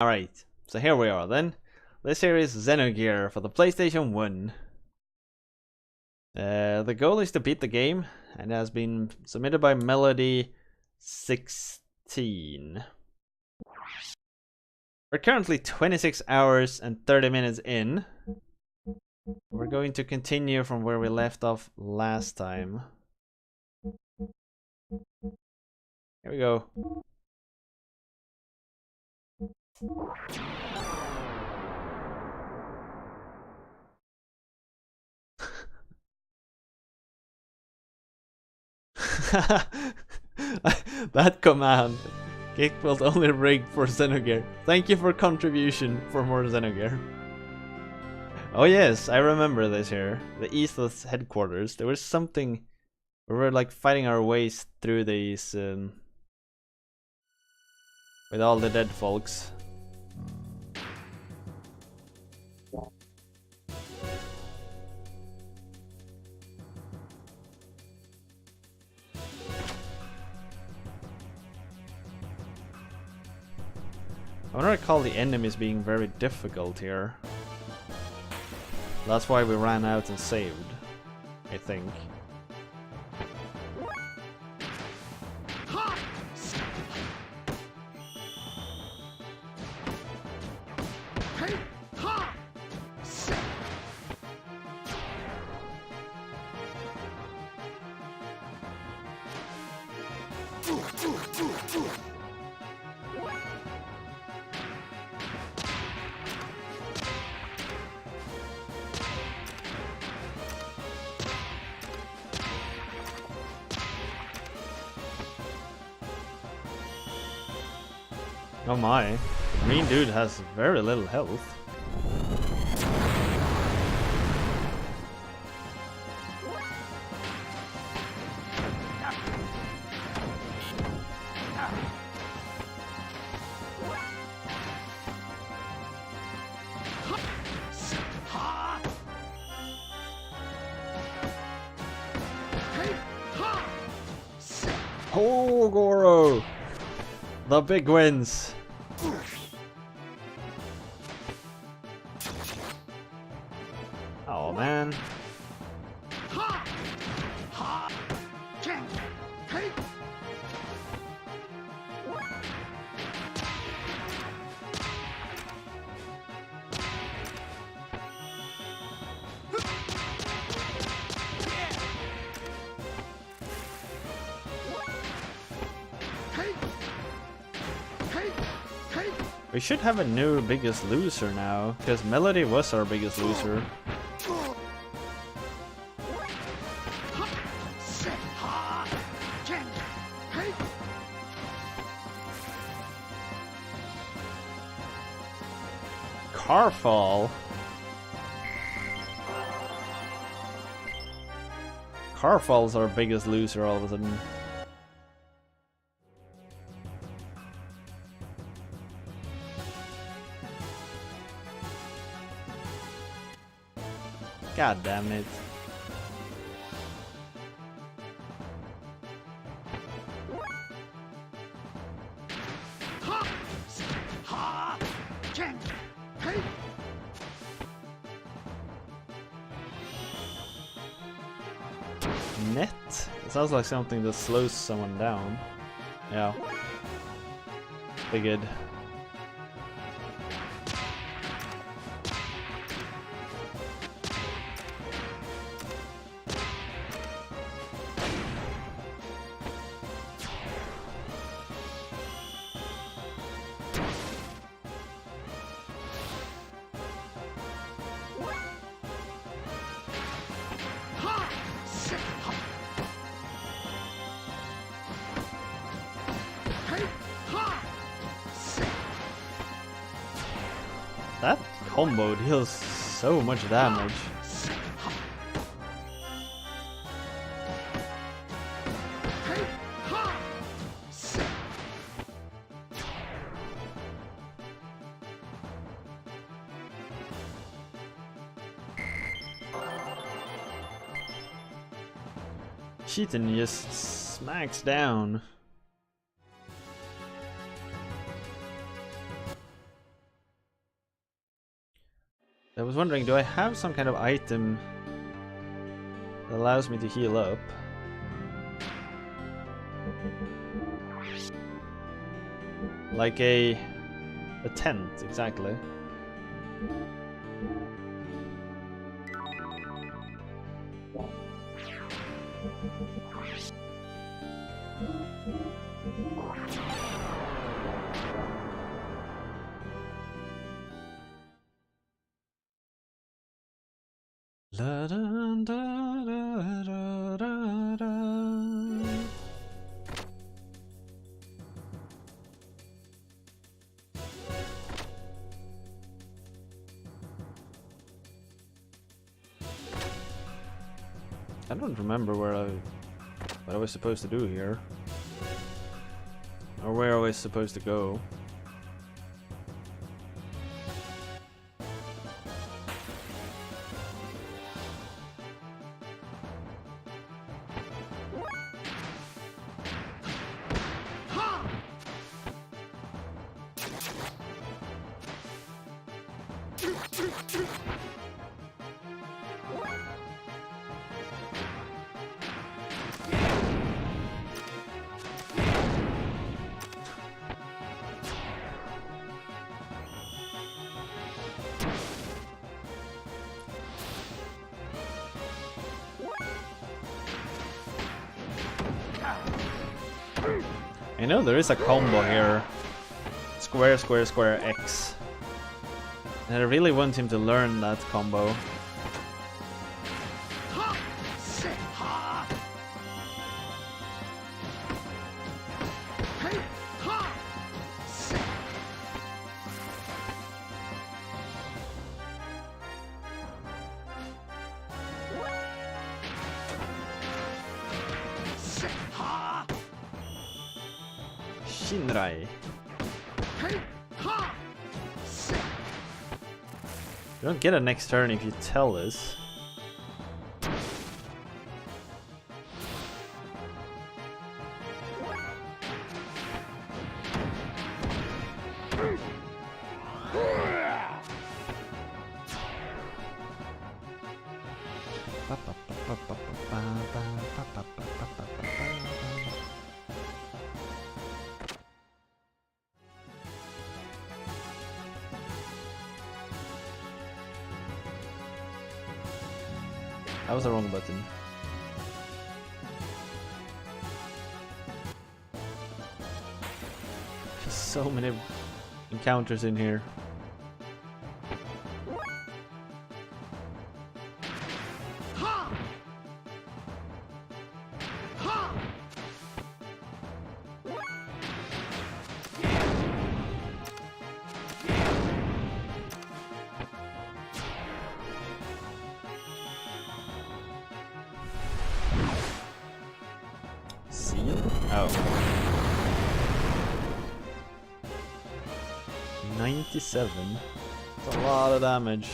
Alright, so here we are then. This here is Xenogears for the PlayStation 1. The goal is to beat the game, and it has been submitted by Melody16. We're currently 26 hours and 30 minutes in. We're going to continue from where we left off last time. Here we go. That command. It was only rigged for Xenogears. Thank you for contribution for more Xenogears. Oh yes, I remember this here. The East's headquarters. There was something. We were like fighting our ways through these with all the dead folks. I don't recall the enemies being very difficult here. That's why we ran out and saved, I think. Oh my, the green dude has very little health. Oh, Goro! The big wins! Oh man. We should have a new biggest loser now, because Melody was our biggest loser. Carfall. Carfall's our biggest loser all of a sudden. God damn it. Net? It sounds like something that slows someone down. Yeah. Figured. That combo deals so much damage. Cheatin' just smacks down. I was wondering, do I have some kind of item that allows me to heal up? Like a tent, exactly. La, da, da, da, da, da, da. I don't remember what I was supposed to do here, or where I was supposed to go. I know there is a combo here. Square, square, square, X. And I really want him to learn that combo. Shinrai. You don't get a next turn if you tell this. That was the wrong button. There's so many encounters in here. Oh. 97. That's a lot of damage.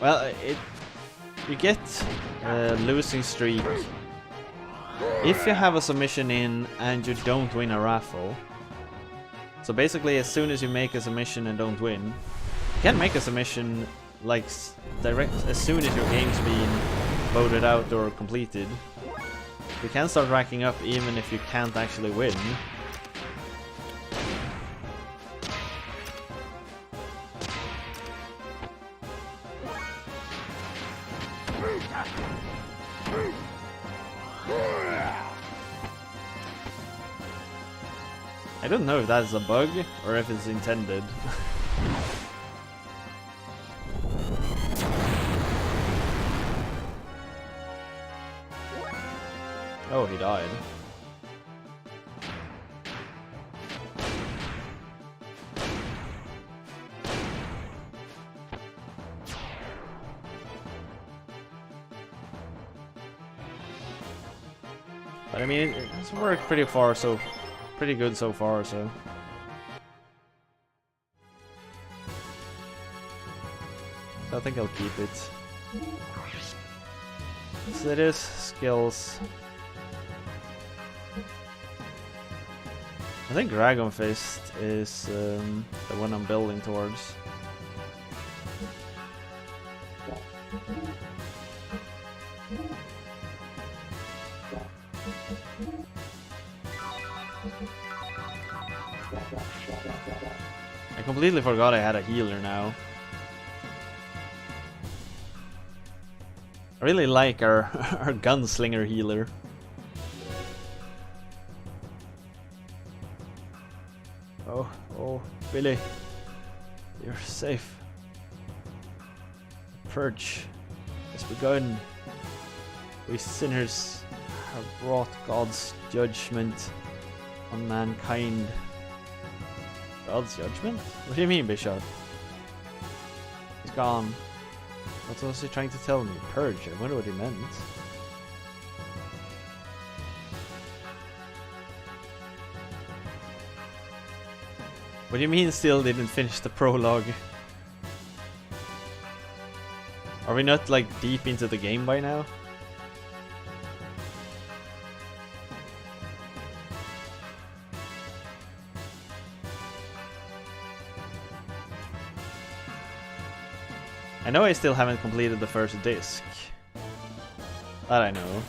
Well, you get a losing streak if you have a submission in and you don't win a raffle. So basically, as soon as you make a submission and don't win, you can make a submission like direct as soon as your game's been voted out or completed. You can start racking up even if you can't actually win. I don't know if that's a bug or if it's intended. Oh, he died. But I mean, it's worked pretty far, so pretty good so far, so. I think I'll keep it. So it is skills. I think Dragon Fist is the one I'm building towards. I completely forgot I had a healer now. I really like our gunslinger healer. Oh, Billy, you're safe. Purge has begun. We sinners have brought God's judgment on mankind. God's judgment? What do you mean, Bishop? He's gone. What was he trying to tell me? Purge, I wonder what he meant. What do you mean still didn't finish the prologue? Are we not like deep into the game by now? I know I still haven't completed the first disc. That I know.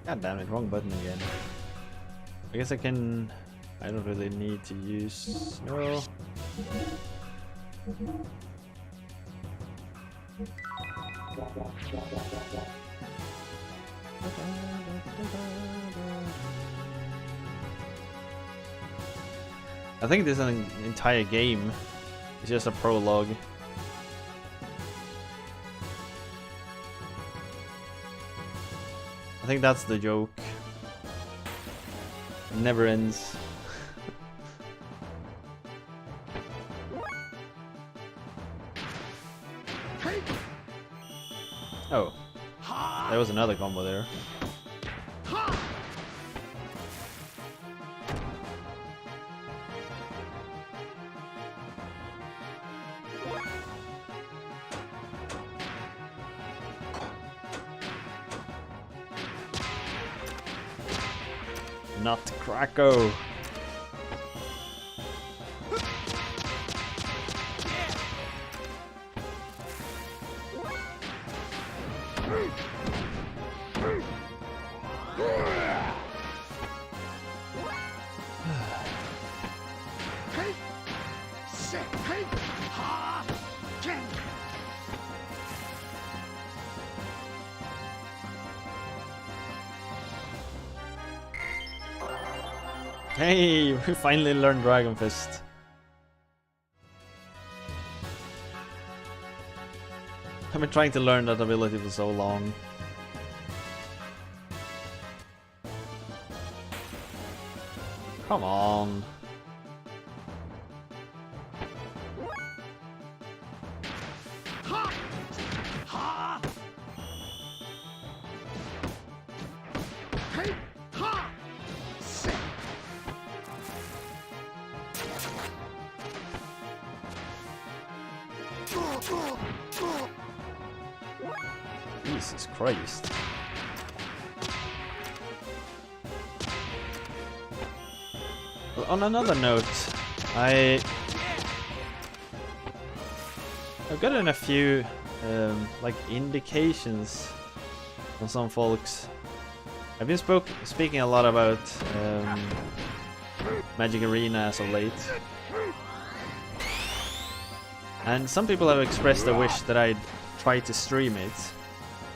God damn it, wrong button again. I guess I can... I don't really need to use... No. I think this is an entire game. It's just a prologue. I think that's the joke. It never ends. Oh, there was another combo there. Nutcracker. Hey, we finally learned Dragon Fist. I've been trying to learn that ability for so long. Come on. Jesus Christ. Well, on another note, I've gotten a few like indications from some folks. I've been speaking a lot about Magic Arena as of late, and some people have expressed a wish that I'd try to stream it.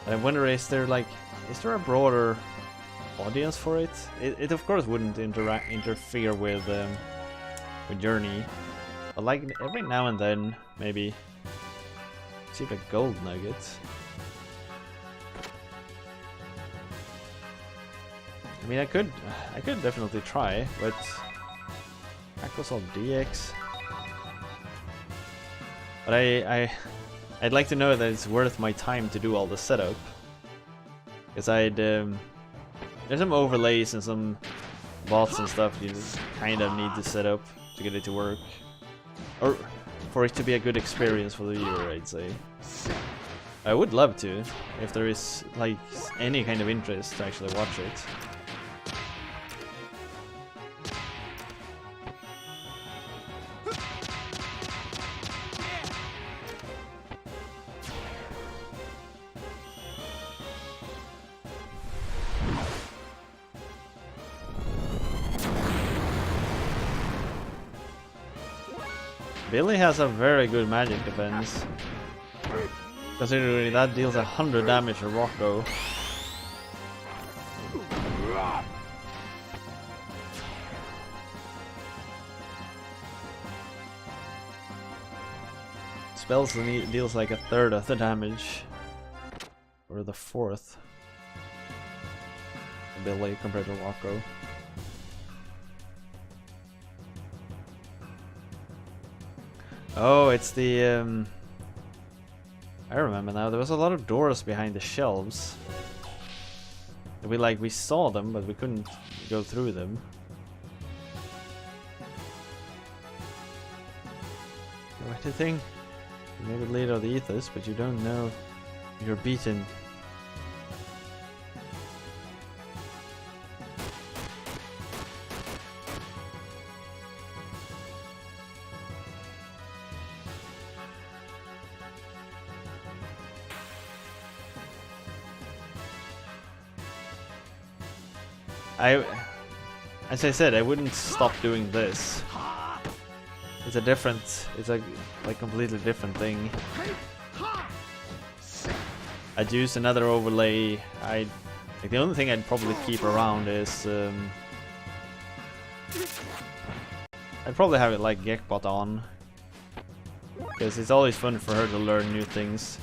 And I wonder, is there a broader audience for it? It of course wouldn't interfere with Journey, but like every now and then, maybe see if a gold nugget. I mean, I could definitely try, but Microsoft DX. But I'd like to know that it's worth my time to do all the setup, because there's some overlays and some bots and stuff you kind of need to set up to get it to work, or for it to be a good experience for the viewer, I'd say. I would love to, if there is like any kind of interest to actually watch it. Billy has a very good magic defense, considering that deals 100 damage to Rocco. Spells deals like a third of the damage, or the fourth. Billy compared to Rocco. Oh, it's the I remember now. There was a lot of doors behind the shelves. We saw them, but we couldn't go through them. What do you think? You may be leader of the ethos, but you don't know you're beaten. As I said, I wouldn't stop doing this. It's a like completely different thing. I'd use another overlay. Like the only thing I'd probably keep around is I'd probably have it like Gekbot on, because it's always fun for her to learn new things.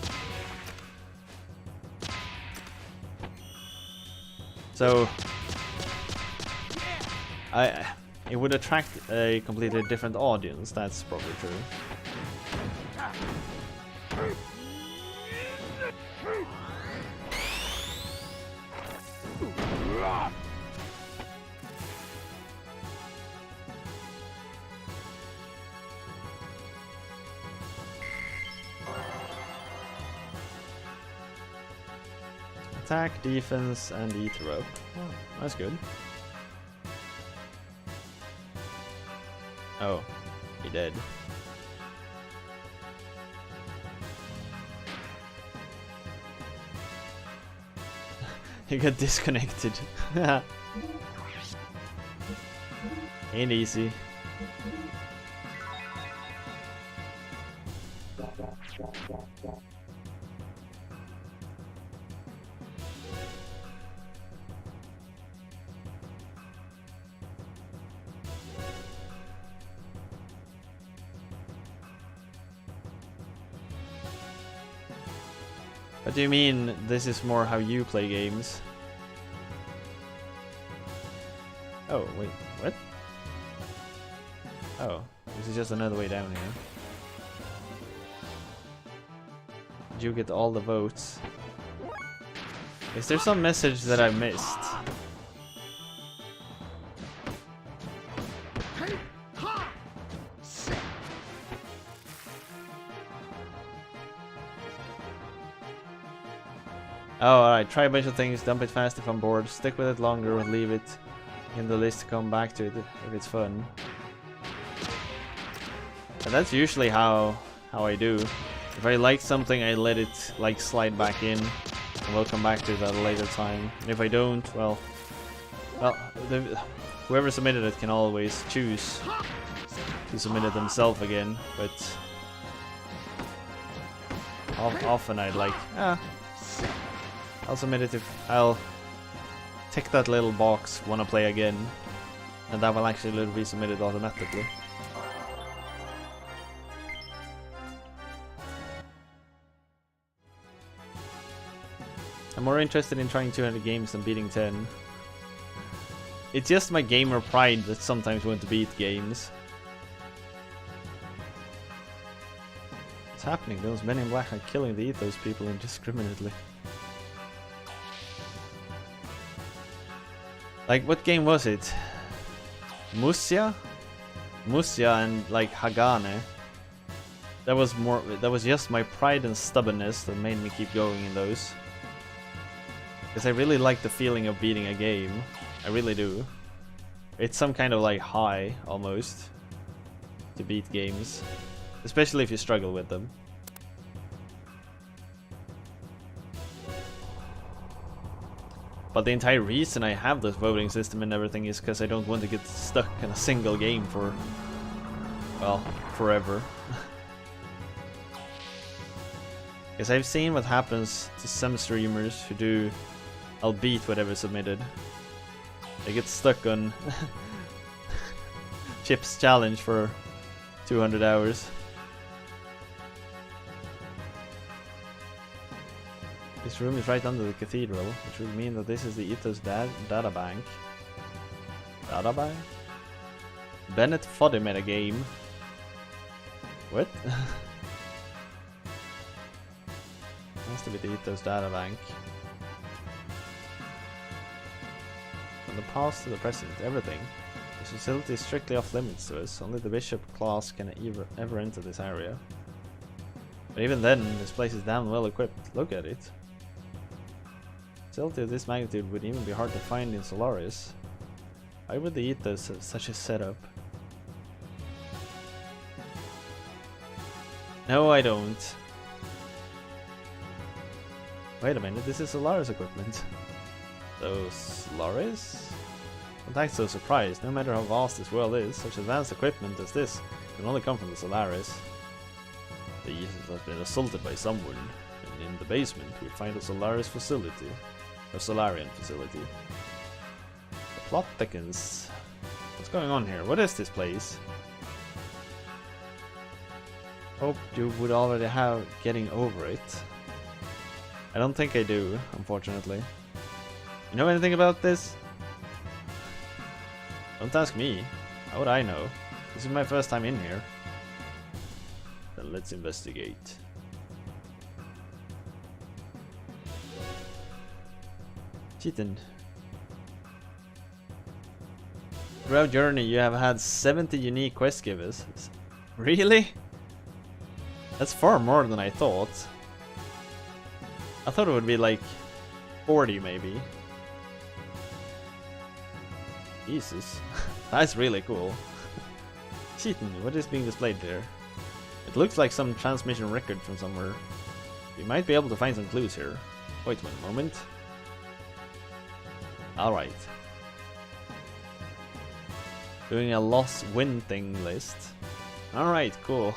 So it would attract a completely different audience, that's probably true. Attack, defense, and ether up. Oh, that's good. Oh, he did. He got disconnected. Ain't easy. What do you mean, this is more how you play games? Oh, wait, what? Oh, this is just another way down here. Did you get all the votes? Is there some message that I missed? Oh, alright. Try a bunch of things, dump it fast if I'm bored, stick with it longer, or leave it in the list to come back to it if it's fun. And that's usually how I do. If I like something, I let it like slide back in, and we'll come back to it at a later time. And if I don't, well, whoever submitted it can always choose to submit it themselves again. But often I'd like, I'll submit it if I'll tick that little box, wanna play again, and that will actually be submitted automatically. I'm more interested in trying 200 games than beating 10. It's just my gamer pride that sometimes want to beat games. What's happening? Those men in black are killing the ethos people indiscriminately. Like, what game was it? Musya? Musya and like Hagane. That was just my pride and stubbornness that made me keep going in those. Because I really like the feeling of beating a game. I really do. It's some kind of like high, almost, to beat games. Especially if you struggle with them. But the entire reason I have this voting system and everything is because I don't want to get stuck in a single game for, well, forever. Because I've seen what happens to some streamers who do, I'll beat whatever submitted. They get stuck on Chip's challenge for 200 hours. This room is right under the cathedral, which would mean that this is the Ethos data bank. Data bank? Bennett Foddy made a game. What? Has to be the Ethos data bank. From the past to the present, everything. This facility is strictly off limits to us. Only the bishop class can ever enter this area. But even then, this place is damn well equipped. Look at it. Facility of this magnitude would even be hard to find in Solaris. Why would they eat this such a setup? No, I don't. Wait a minute, this is Solaris equipment. So, Solaris? I'm not so surprised. No matter how vast this world is, such advanced equipment as this can only come from the Solaris. The Ethos has been assaulted by someone, and in the basement we find a Solaris facility. A Solarian facility. The plot thickens. What's going on here? What is this place? Hope you would already have getting over it. I don't think I do, unfortunately. You know anything about this? Don't ask me. How would I know? This is my first time in here. Then let's investigate. Cheating. Throughout journey you have had 70 unique quest givers. Really? That's far more than I thought. I thought it would be like 40 maybe. Jesus. That's really cool. Cheating, what is being displayed there? It looks like some transmission record from somewhere. We might be able to find some clues here. Wait one moment. Alright. Doing a lost win thing list. Alright, cool.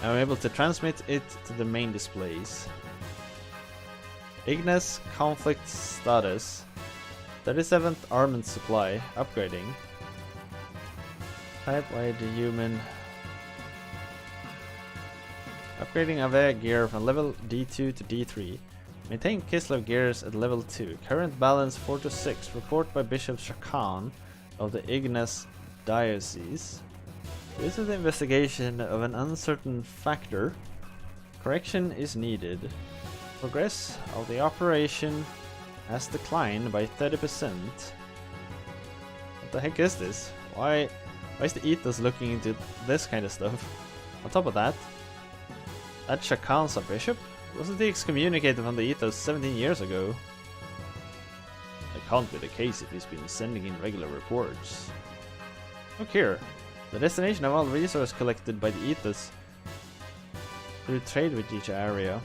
I'm able to transmit it to the main displays. Ignis conflict status. 37th armament supply. Upgrading. Type wide human. Upgrading Avea gear from level D2 to D3. Maintain Kislev gears at level 2. Current balance 4 to 6. Report by Bishop Shakan of the Ignis Diocese. This is the investigation of an uncertain factor. Correction is needed. Progress of the operation has declined by 30%. What the heck is this? Why is the ethos looking into this kind of stuff? On top of that, that Shakansa bishop? Wasn't he excommunicated from the ethos 17 years ago? That can't be the case if he's been sending in regular reports. Look here. The destination of all resources collected by the ethos through trade with each area.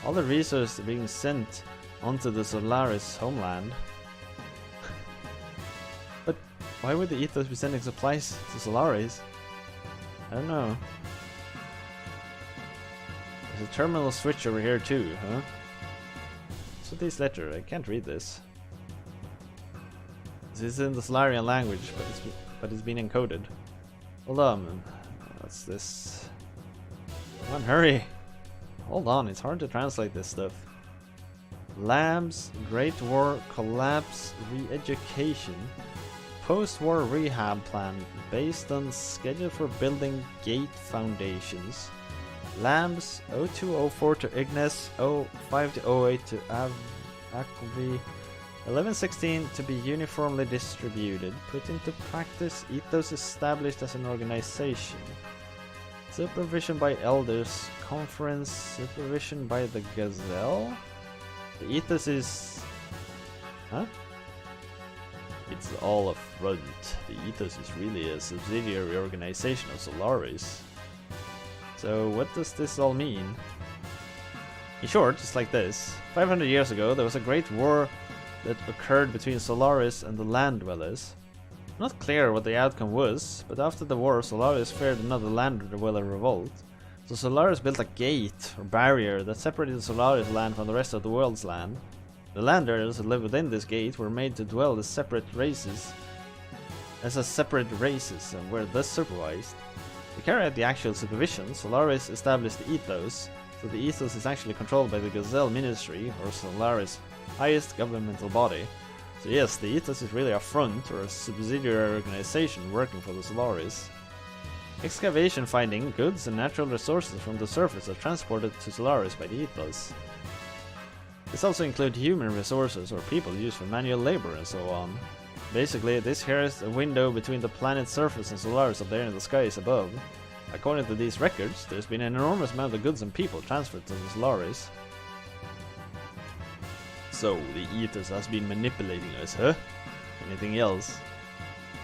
All the resources are being sent onto the Solaris homeland. But why would the ethos be sending supplies to Solaris? I don't know. There's a terminal switch over here too, huh? So this letter, I can't read this. This is in the Solarian language, but it's been encoded. Hold on, what's this? Come on, hurry! Hold on, it's hard to translate this stuff. Labs, Great War, Collapse, Re-education. Post-war rehab plan based on schedule for building gate foundations. Labs 0204 to Ignis, 05 to 08 to Akvi, 1116 to be uniformly distributed. Put into practice, ethos established as an organization. Supervision by elders, conference, supervision by the Gazelle. The ethos is... huh? It's all a front. The ethos is really a subsidiary organization of Solaris. So what does this all mean? In short, it's like this. 500 years ago, there was a great war that occurred between Solaris and the land dwellers. Not clear what the outcome was, but after the war, Solaris feared another land dweller revolt. So Solaris built a gate, or barrier, that separated the Solaris land from the rest of the world's land. The land dwellers who lived within this gate were made to dwell as separate races, and were thus supervised. To carry out the actual supervision, Solaris established the ethos, so the ethos is actually controlled by the Gazelle Ministry, or Solaris' highest governmental body. So yes, the ethos is really a front, or a subsidiary organization working for the Solaris. Excavation finding goods and natural resources from the surface are transported to Solaris by the ethos. This also includes human resources, or people used for manual labor and so on. Basically, this here is a window between the planet's surface and Solaris up there in the skies above. According to these records, there's been an enormous amount of goods and people transferred to the Solaris. So, the ethos has been manipulating us, huh? Anything else?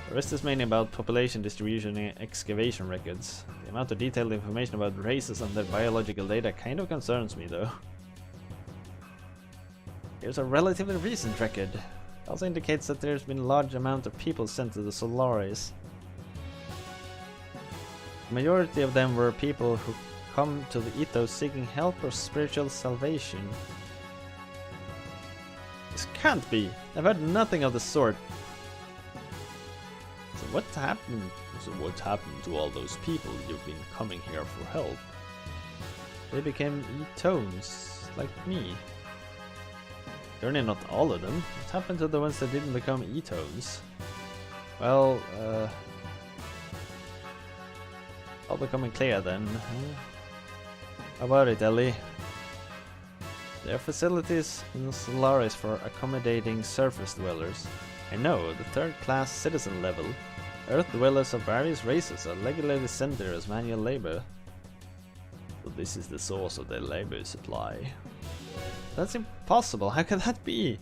The rest is mainly about population distribution and excavation records. The amount of detailed information about races and their biological data kind of concerns me though. Here's a relatively recent record. It also indicates that there's been a large amount of people sent to the Solaris. The majority of them were people who come to the ethos seeking help or spiritual salvation. This can't be! I've heard nothing of the sort. So what happened? So what happened to all those people you've been coming here for help? They became etones, like me. Certainly not all of them. What happened to the ones that didn't become etones? Well, all becoming clear then. How about it, Ellie? There are facilities in Solaris for accommodating surface dwellers. I know, the third-class citizen level. Earth dwellers of various races are regularly sent there as manual labor. So this is the source of their labor supply. That's impossible, how can that be?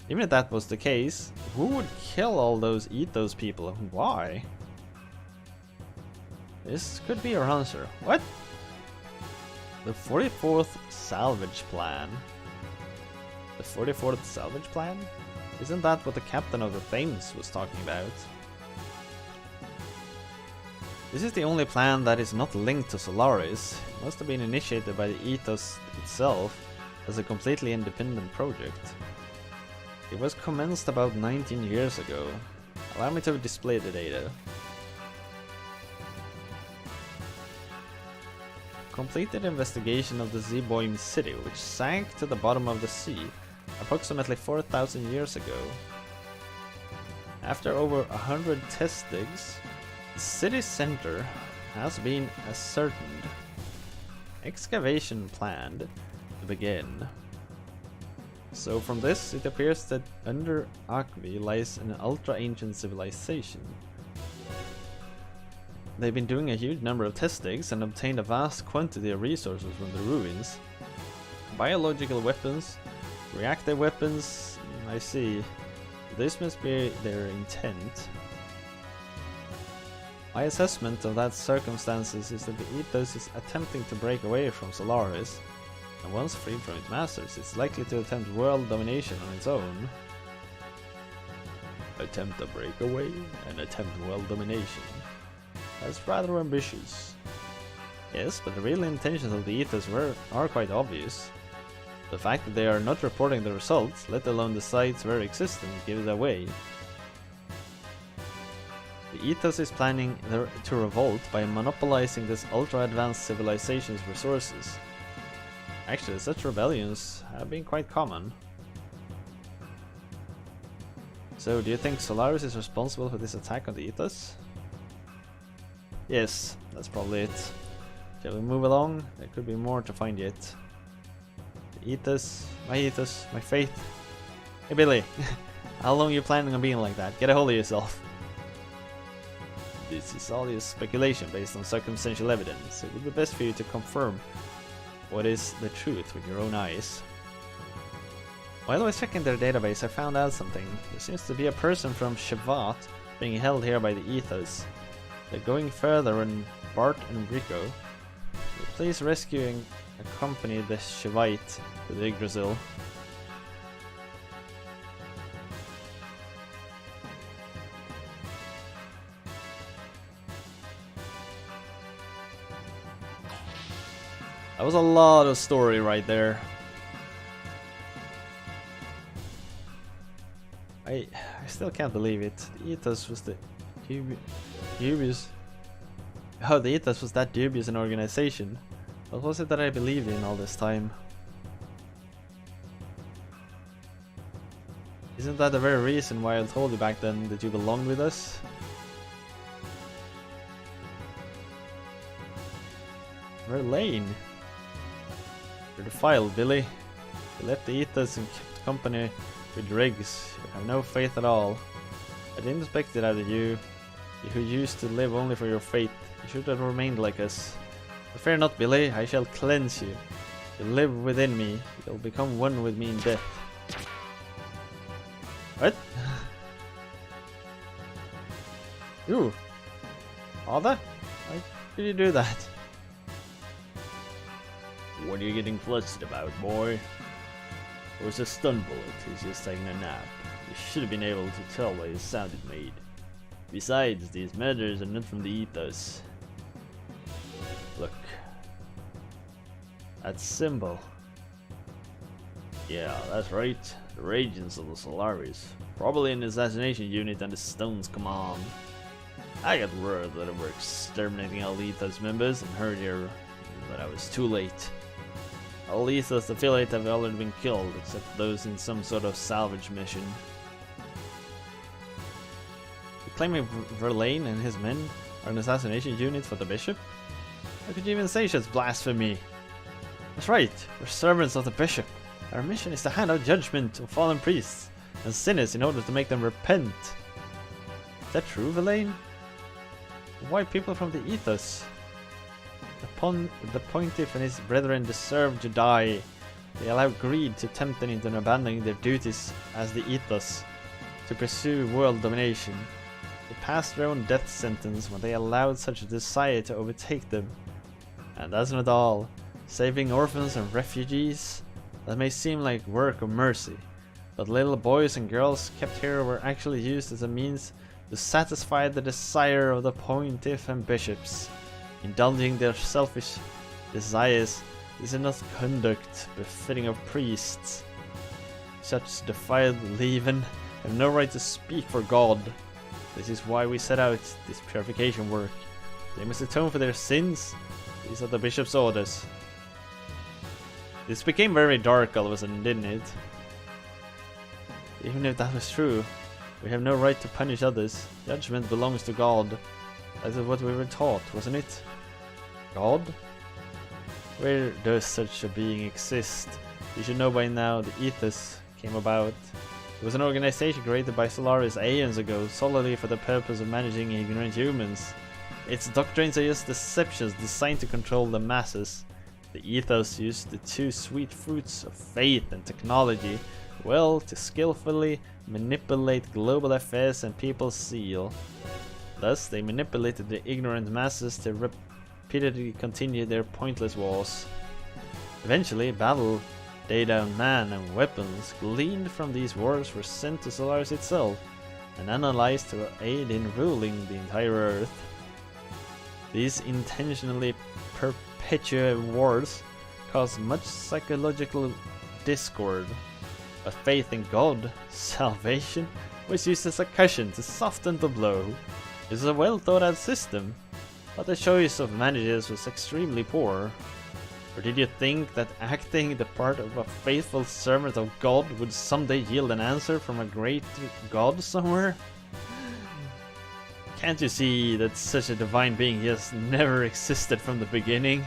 Even if that was the case, who would kill all those ethos people and why? This could be your answer. What? The 44th salvage plan. The 44th salvage plan? Isn't that what the captain of the Thames was talking about? This is the only plan that is not linked to Solaris. It must have been initiated by the ethos itself as a completely independent project. It was commenced about 19 years ago. Allow me to display the data. Completed investigation of the Zeboim city, which sank to the bottom of the sea approximately 4,000 years ago. After over 100 test digs, City center has been ascertained. Excavation planned to begin. So from this, it appears that under Akvi lies an ultra-ancient civilization. They've been doing a huge number of test digs and obtained a vast quantity of resources from the ruins. Biological weapons, reactive weapons, I see. This must be their intent. My assessment of that circumstances is that the ethos is attempting to break away from Solaris, and once freed from its masters, it's likely to attempt world domination on its own. Attempt a breakaway and attempt world domination. That's rather ambitious. Yes, but the real intentions of the ethos are quite obvious. The fact that they are not reporting the results, let alone the site's very existence, gives it away. The ethos is planning to revolt by monopolizing this ultra-advanced civilization's resources. Actually, such rebellions have been quite common. So, do you think Solaris is responsible for this attack on the ethos? Yes, that's probably it. Shall we move along? There could be more to find yet. The ethos, my faith. Hey Billy, how long are you planning on being like that? Get a hold of yourself. This is all just speculation based on circumstantial evidence. It would be best for you to confirm what is the truth with your own eyes. While I was checking their database, I found out something. There seems to be a person from Shavat being held here by the ethos. They're going further and Bart and Rico. Please rescue and accompany the Shivite to the Yggdrasil. That was a lot of story right there. I still can't believe it. The ethos was the dubious. Oh, the ethos was that dubious an organization. What was it that I believed in all this time? Isn't that the very reason why I told you back then that you belonged with us? Verlaine. You're defiled, Billy. You left the ethos and kept company with Riggs. You have no faith at all. I didn't expect it out of you. You who used to live only for your faith. You should have remained like us. But fear not, Billy. I shall cleanse you. You live within me. You'll become one with me in death. What? You? Father? Why did you do that? What are you getting flustered about, boy? It was a stun bullet. He's just taking a nap. You should have been able to tell by the sound it made. Besides, these murders are not from the ethos. Look. That symbol. Yeah, that's right. The Regents of the Solaris. Probably an assassination unit under Stone's command. I got word that they were exterminating all ethos members and heard here that I was too late. All ethos affiliates have already been killed, except those in some sort of salvage mission. You claiming Verlaine and his men are an assassination unit for the bishop? How could you even say such blasphemy? That's right, we're servants of the bishop. Our mission is to hand out judgment to fallen priests and sinners in order to make them repent. Is that true, Verlaine? Why people from the ethos? The Pontiff and his brethren deserve to die. They allow greed to tempt them into abandoning their duties as the ethos to pursue world domination. They passed their own death sentence when they allowed such a desire to overtake them. And that's not all. Saving orphans and refugees? That may seem like work of mercy, but little boys and girls kept here were actually used as a means to satisfy the desire of the Pontiff and bishops. Indulging their selfish desires is not conduct befitting of priests. Such defiled leaven have no right to speak for God. This is why we set out this purification work. They must atone for their sins. These are the bishop's orders. This became very dark all of a sudden, didn't it? Even if that was true, we have no right to punish others. Judgment belongs to God. That is what we were taught, wasn't it? God? Where does such a being exist? You should know by now the ethos came about. It was an organization created by Solaris aeons ago, solely for the purpose of managing ignorant humans. Its doctrines are just deceptions designed to control the masses. The ethos used the two sweet fruits of faith and technology, well, to skillfully manipulate global affairs and people's zeal. Thus, they manipulated the ignorant masses to repeatedly continue their pointless wars. Eventually, battle data on man and weapons gleaned from these wars were sent to Solaris itself and analyzed to aid in ruling the entire Earth. These intentionally perpetuate wars caused much psychological discord, but faith in God, salvation, was used as a cushion to soften the blow. It was a well thought out system, but the choice of managers was extremely poor. Or did you think that acting the part of a faithful servant of God would someday yield an answer from a great God somewhere? Can't you see that such a divine being just never existed from the beginning?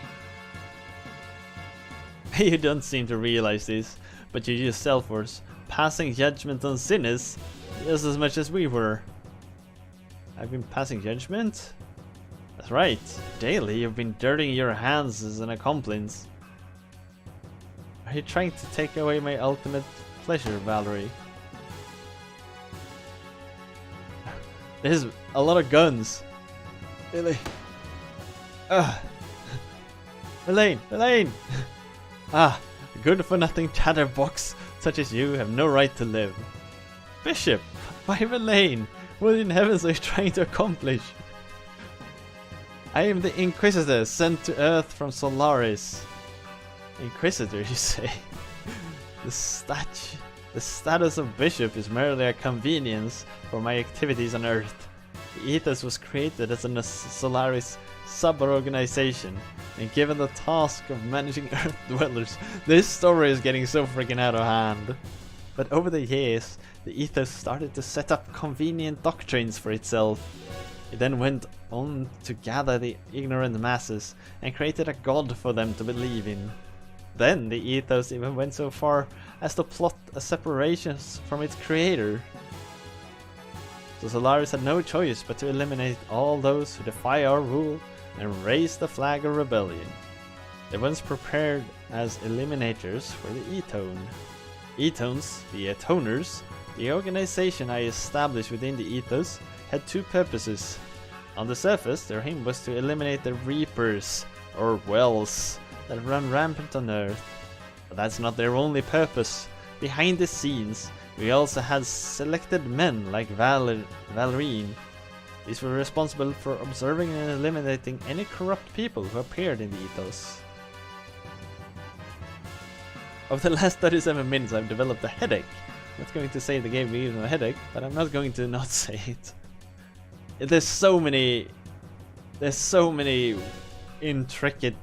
You don't seem to realize this, but you yourself were passing judgment on sinners just as much as we were. I've been passing judgment? That's right, daily you've been dirtying your hands as an accomplice. Are you trying to take away my ultimate pleasure, Valerie? There's a lot of guns. Really? Elaine! Elaine! Ah, good for nothing chatterbox such as you have no right to live. Bishop! Why Elaine? What in heavens are you trying to accomplish? I am the Inquisitor sent to Earth from Solaris. Inquisitor, you say? The status of Bishop is merely a convenience for my activities on Earth. The Ethos was created as a Solaris sub-organization and given the task of managing Earth dwellers. This story is getting so freaking out of hand. But over the years, the Ethos started to set up convenient doctrines for itself. It then went on to gather the ignorant masses and created a god for them to believe in. Then the Ethos even went so far as to plot a separation from its creator. So Solaris had no choice but to eliminate all those who defy our rule and raise the flag of rebellion. They once prepared as eliminators for the Etone. Etones, the Atoners, the organization I established within the Ethos, had two purposes. On the surface, their aim was to eliminate the Reapers, or Wells, that run rampant on Earth. But that's not their only purpose. Behind the scenes, we also had selected men like Valerine. These were responsible for observing and eliminating any corrupt people who appeared in the Ethos. Over the last 37 minutes I've developed a headache. I'm not going to say the game gave me a headache, but I'm not going to not say it. There's so many intricate,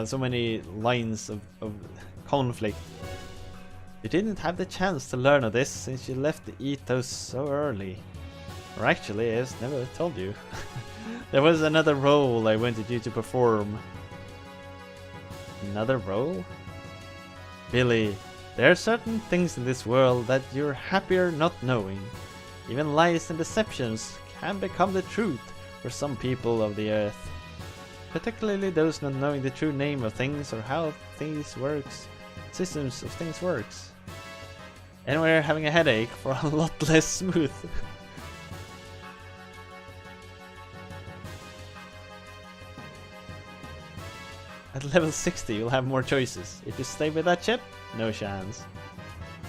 so many lines of conflict. You didn't have the chance to learn of this since you left the Ethos so early. Or actually, I just never told you. There was another role I wanted you to perform. Another role? Billy, there are certain things in this world that you're happier not knowing. Even lies and deceptions can become the truth for some people of the Earth. Particularly those not knowing the true name of things or how things works, systems of things works. And we're having a headache for a lot less smooth. At level 60 you'll have more choices. If you stay with that chip, no chance.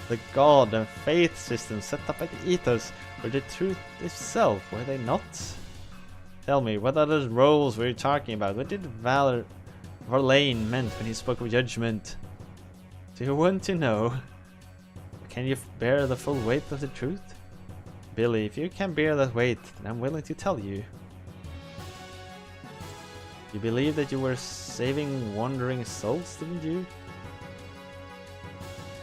The God and faith system set up by the Ethos were the truth itself, were they not? Tell me, what other roles were you talking about? What did Verlaine meant when he spoke of judgment? Do you want to know? Can you bear the full weight of the truth? Billy, if you can bear that weight, then I'm willing to tell you. You believe that you were saving wandering souls, didn't you?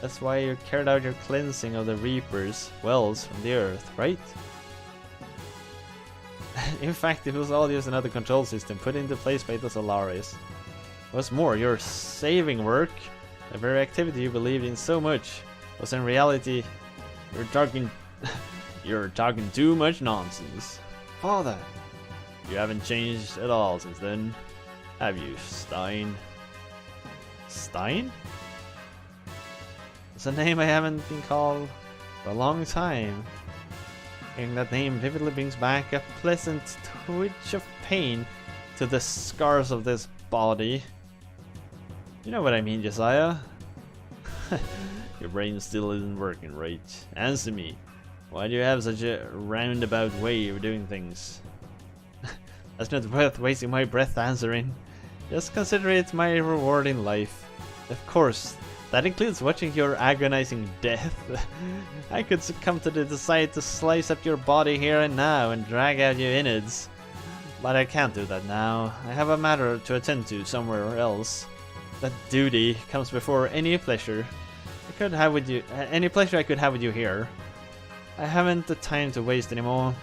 That's why you carried out your cleansing of the Reapers, Wells, from the Earth, right? In fact, it was all just another control system put into place by the Solaris. What's more, your saving work, the very activity you believed in so much, was in reality, you're talking too much nonsense. Father, you haven't changed at all since then, have you, Stein? Stein? It's a name I haven't been called for a long time. Hearing that name vividly brings back a pleasant twitch of pain to the scars of this body. You know what I mean, Josiah? Your brain still isn't working right. Answer me. Why do you have such a roundabout way of doing things? That's not worth wasting my breath answering. Just consider it my reward in life. Of course, that includes watching your agonizing death. I could succumb to the desire to slice up your body here and now and drag out your innards. But I can't do that now. I have a matter to attend to somewhere else. That duty comes before any pleasure I could have with you. Any pleasure I could have with you here. I haven't the time to waste anymore.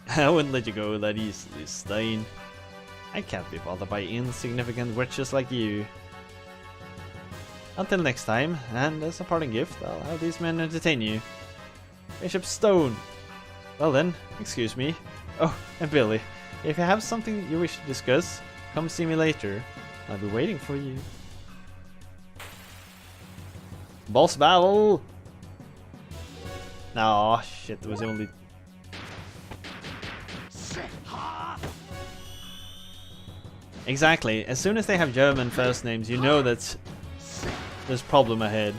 I wouldn't let you go that easily, Stein. I can't be bothered by insignificant wretches like you. Until next time, and as a parting gift, I'll have these men entertain you. Bishop Stone! Well then, excuse me. Oh, and Billy, if you have something you wish to discuss, come see me later. I'll be waiting for you. Boss battle! Aw, shit, there was only... Exactly, as soon as they have German first names, you know that there's problem ahead.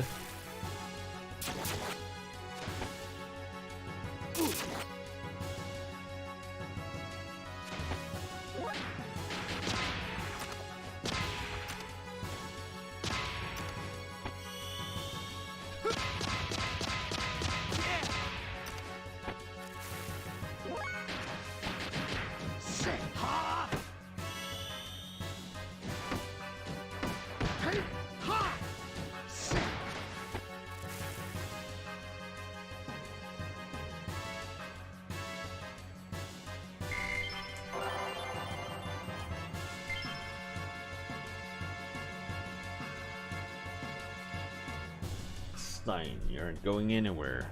Stein, you aren't going anywhere.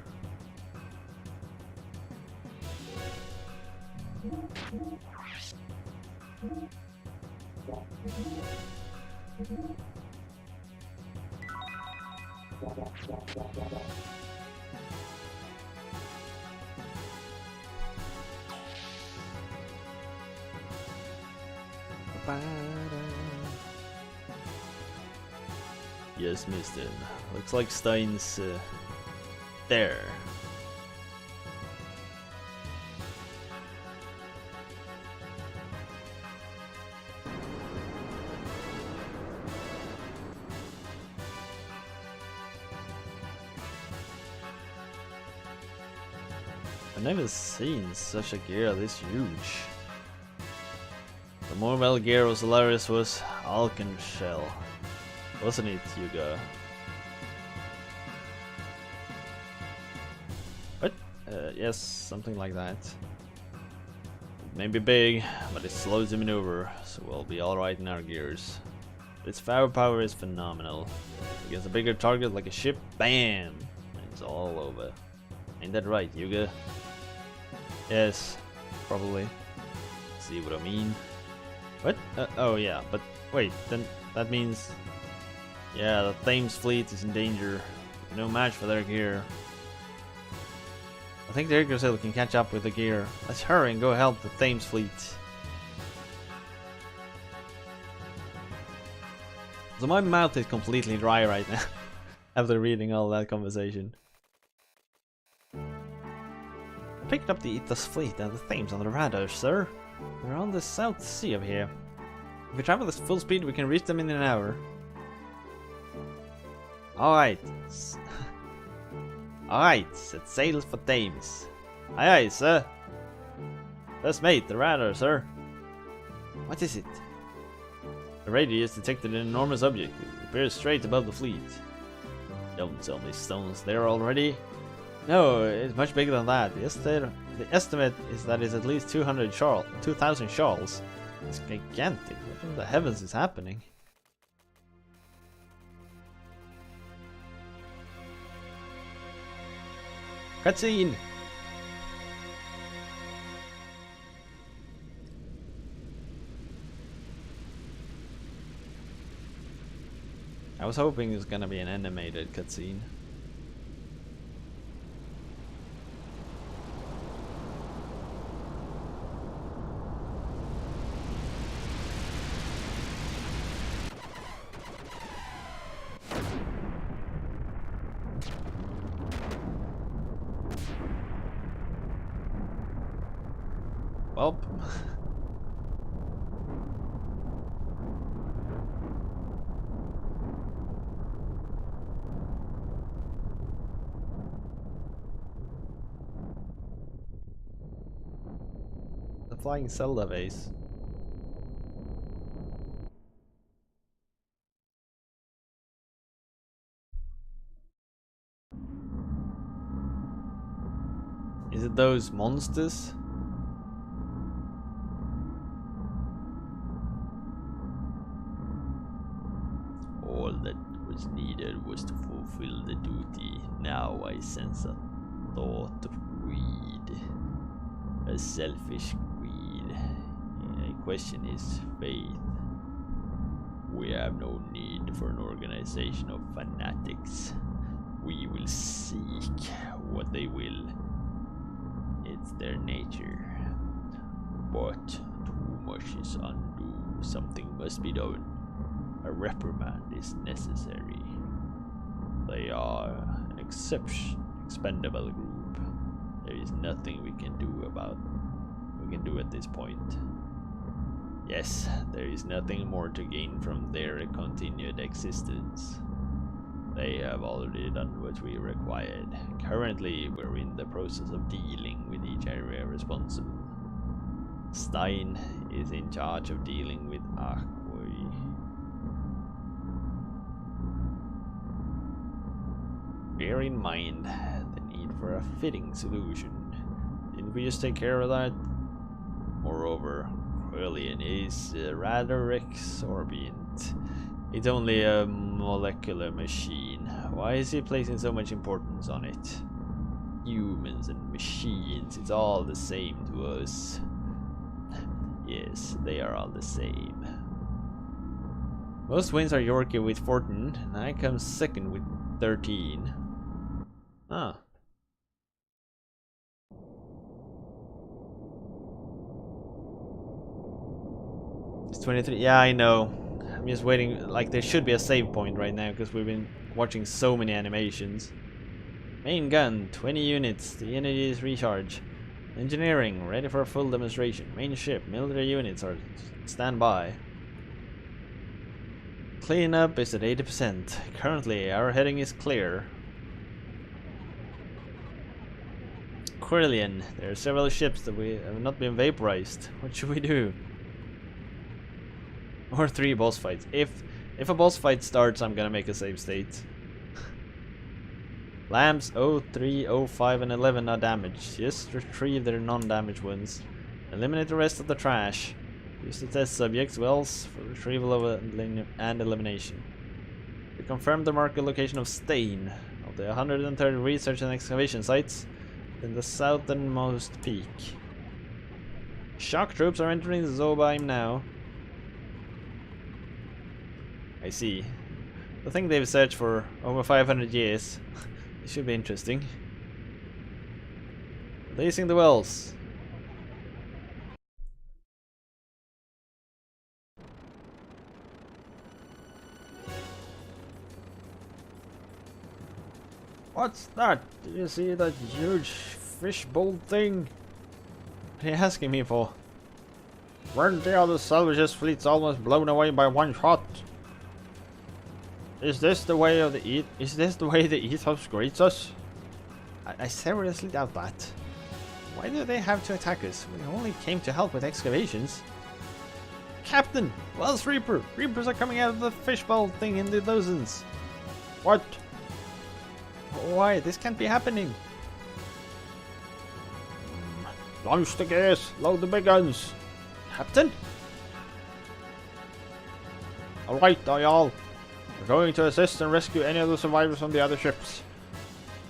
Yes, missed him. Looks like Stein's there. I've never seen such a gear this huge. The more metal gear was Solaris was Alkenshell. Wasn't it, Hugo? What? Yes, something like that. It may be big, but it slows the maneuver, so we'll be alright in our gears. Its firepower is phenomenal. Against a bigger target like a ship, BAM! It's all over. Ain't that right, Hugo? Yes, probably. See what I mean? What? Oh yeah, but wait, then that means... Yeah, the Thames fleet is in danger. No match for their gear. I think the Yggdrasil can catch up with the gear. Let's hurry and go help the Thames fleet. So my mouth is completely dry right now after reading all that conversation. I picked up the Ethos fleet and the Thames on the radar, sir. We're on the South Sea of here. If we travel at full speed, we can reach them in an hour. Alright. Alright, set sail for Thames. Aye aye, sir. First mate, the radar, sir. What is it? The radio has detected an enormous object. It appears straight above the fleet. Don't tell me Stone's there already. No, it's much bigger than that. The estimate is that it's at least 2,000 shells. It's gigantic. What in the heavens is happening? Cutscene! I was hoping it was gonna be an animated cutscene. Well, the flying Zelda vase. Is it those monsters? All that was needed was to fulfill the duty. Now I sense a thought of greed. A selfish greed. The question is faith. We have no need for an organization of fanatics. We will seek what they will. It's their nature. But too much is undue. Something must be done. A reprimand is necessary. They are an expendable group. There is nothing we can do at this point. Yes, there is nothing more to gain from their continued existence. They have already done what we required. Currently, we're in the process of dealing with each area responsible. Stein is in charge of dealing with Aqui. Bear in mind the need for a fitting solution. Didn't we just take care of that? Moreover, Quillian is rather exorbitant. It's only a molecular machine. Why is he placing so much importance on it? Humans and machines, it's all the same to us. Yes, they are all the same. Most wins are Yorkie with 14, and I come second with 13. Ah. It's 23. Yeah, I know. I'm just waiting. Like, there should be a save point right now because we've been watching so many animations. Main gun, 20 units. The energy is recharged. Engineering, ready for a full demonstration. Main ship, military units are standby. Cleanup is at 80%. Currently, our heading is clear. Quillian, there are several ships that we have not been vaporized. What should we do? Or 3 boss fights. If a boss fight starts, I'm gonna make a save state. Lamps 03, 05, and 11 are damaged. Just retrieve their non-damaged ones. Eliminate the rest of the trash. Use the test subjects wells for retrieval and elimination. We confirm the market location of Stain. Of the 130 research and excavation sites in the southernmost peak. Shock troops are entering Zobaim now. I see. I think they've searched for over 500 years. It should be interesting. Releasing the wells. What's that? Do you see that huge fishbowl thing? What are you asking me for? Weren't the other salvages fleets almost blown away by one shot? Is this the way of the ethos greets us? I seriously doubt that. Why do they have to attack us? We only came to help with excavations. Captain! Wells Reaper! Reapers are coming out of the fishbowl thing in the dozens. What? Why? This can't be happening. Launch the gears! Load the big guns! Captain? Alright, y'all. We're going to assist and rescue any of the survivors on the other ships.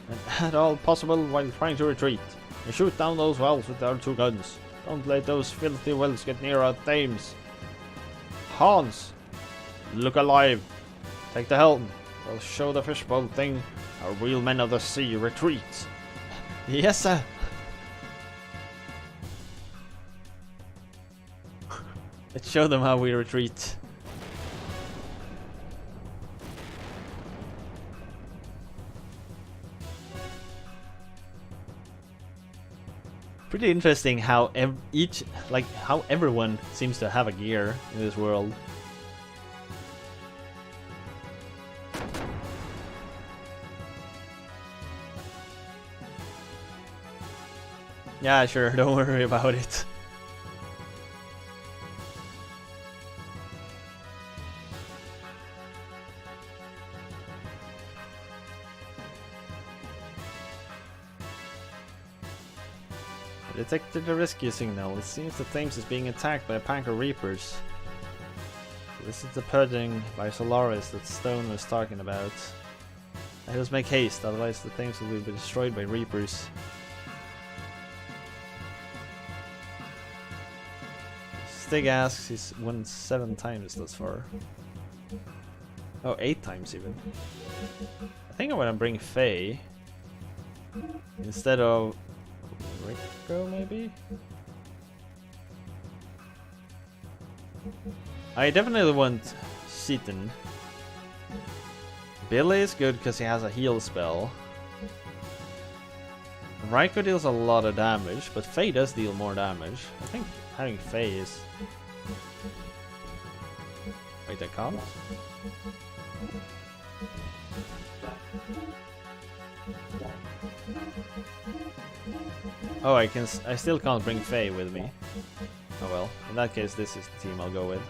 And at all possible while trying to retreat. And shoot down those wells with our 2 guns. Don't let those filthy wells get near our dames. Hans! Look alive! Take the helm. We'll show the fishbowl thing our real men of the sea retreat. Yes, sir. Let's show them how we retreat. Pretty interesting how how everyone seems to have a gear in this world. Yeah, sure, don't worry about it. Detected a rescue signal. It seems the Thames is being attacked by a pack of Reapers. This is the purging by Solaris that Stone was talking about. I must make haste, otherwise the Thames will be destroyed by Reapers. Stig asks he's won 7 times thus far. Oh, 8 times even. I think I'm gonna bring Faye instead of Rico, maybe? I definitely want Seaton. Billy is good because he has a heal spell. Raiko deals a lot of damage, but Faye does deal more damage. I think having Faye is... Wait, I can't? Oh, I still can't bring Faye with me. Oh well, in that case this is the team I'll go with.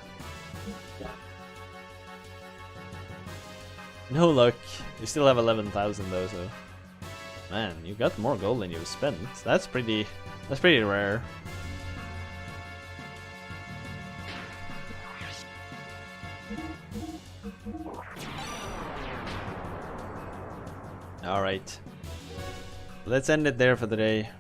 No luck. You still have 11,000 though, so... Man, you got more gold than you've spent. That's pretty rare. Alright. Let's end it there for the day.